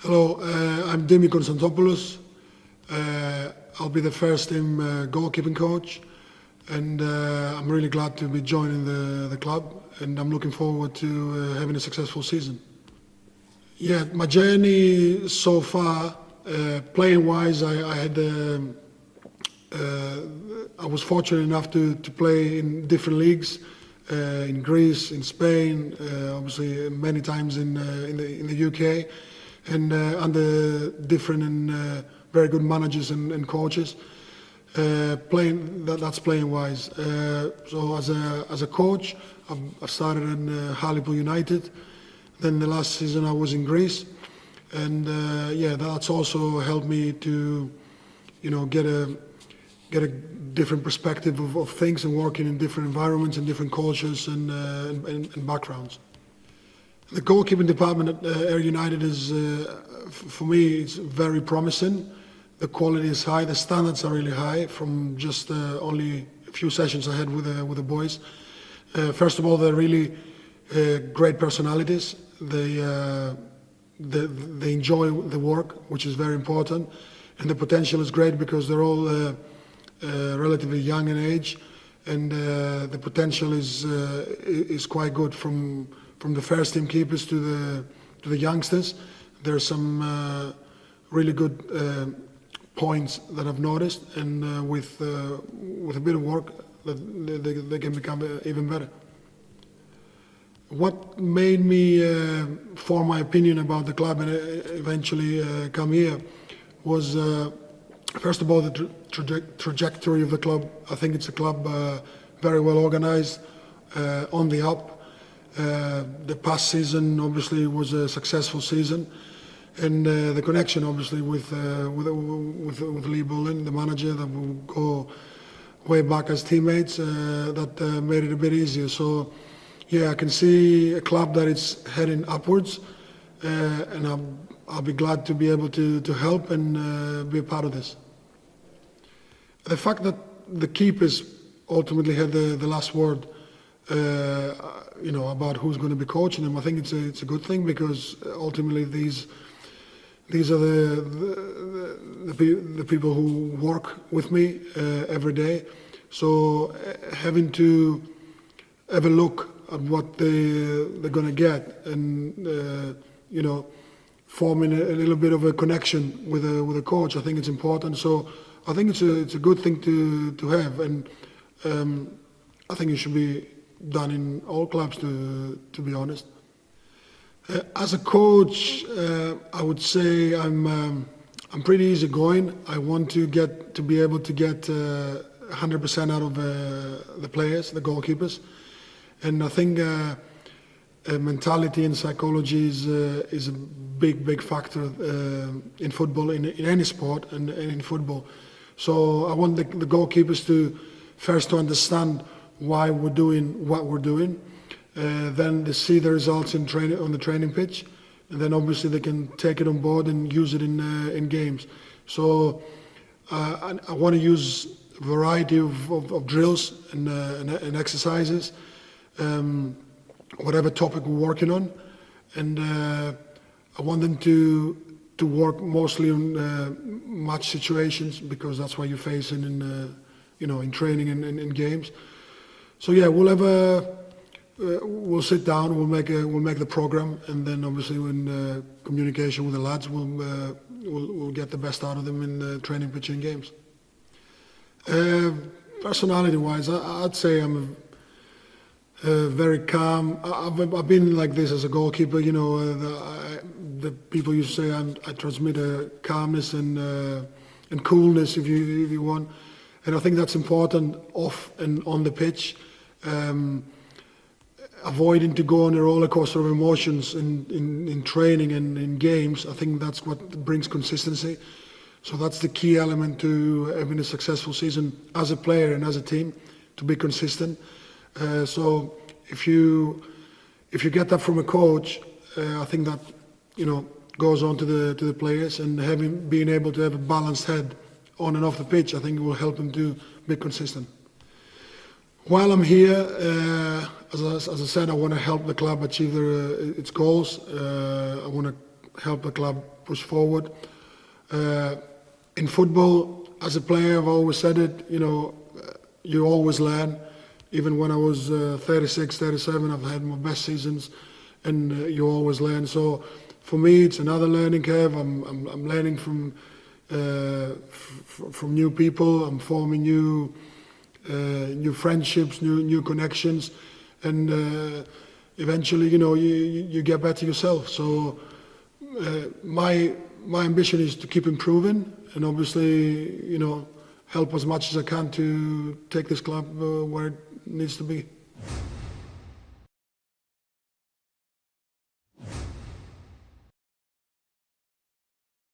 Hello, I'm Dimi Konstantopoulos. I'll be the first team goalkeeping coach, and I'm really glad to be joining the club, and I'm looking forward to having a successful season. Yeah, my journey so far, playing-wise, I was fortunate enough to play in different leagues, in Greece, in Spain, obviously many times in the UK, and under different and very good managers and coaches. That's playing wise. So as a coach, I've started in Hartlepool United. Then the last season I was in Greece, and yeah, that's also helped me to, get a different perspective of things and working in different environments and different cultures and backgrounds. The goalkeeping department at Ayr United is, for me, it's very promising. The quality is high, the standards are really high from just only a few sessions I had with the boys. First of all, they're really great personalities. They enjoy the work, which is very important. And the potential is great because they're all relatively young in age, and the potential is quite good from the first team keepers to the youngsters. There's some really good points that I've noticed, and with a bit of work, they can become even better. What made me form my opinion about the club and eventually come here was, first of all, the trajectory of the club. I think it's a club very well organized, on the up. The past season obviously was a successful season, and the connection obviously with Lee Bullen, the manager, that will go way back as teammates, that made it a bit easier. So yeah, I can see a club that is heading upwards, and I'll be glad to be able to help and be a part of this. The fact that the keepers ultimately had the last word, about who's going to be coaching them, I think it's a good thing, because ultimately these are the people who work with me every day. So having to have a look at what they're going to get, and forming a little bit of a connection with a coach, I think it's important. So I think it's a good thing to have, and I think it should be done in all clubs, to be honest. As a coach, I would say I'm pretty easygoing. I want to be able to get 100% out of the players, the goalkeepers, and I think mentality and psychology is a big factor in football, in any sport, and in football. So I want the goalkeepers to first understand why we're doing what we're doing, then they see the results on the training pitch, and then obviously they can take it on board and use it in games. So I want to use a variety of drills and exercises, whatever topic we're working on, and I want them to work mostly on match situations, because that's what you're facing in training and in games. So yeah, we'll sit down, we'll make the program, and then obviously in communication with the lads, we'll get the best out of them in the training pitch and games. Personality-wise, I'd say I'm very calm. I've been like this as a goalkeeper. The people used to say I transmit a calmness and coolness, if you want, and I think that's important off and on the pitch. Avoiding to go on a roller coaster of emotions in training and in games. I think that's what brings consistency. So that's the key element to having a successful season as a player and as a team, to be consistent. So if you get that from a coach, I think that goes on to the players, and being able to have a balanced head on and off the pitch, I think it will help them to be consistent. While I'm here, as I said, I want to help the club achieve its goals. I want to help the club push forward. In football, as a player, I've always said it, you always learn. Even when I was 36, 37, I've had my best seasons, and you always learn. So for me, it's another learning curve. I'm learning from new people. I'm forming new friendships, new connections, and eventually, you get better yourself. So my ambition is to keep improving, and obviously, help as much as I can to take this club where it needs to be.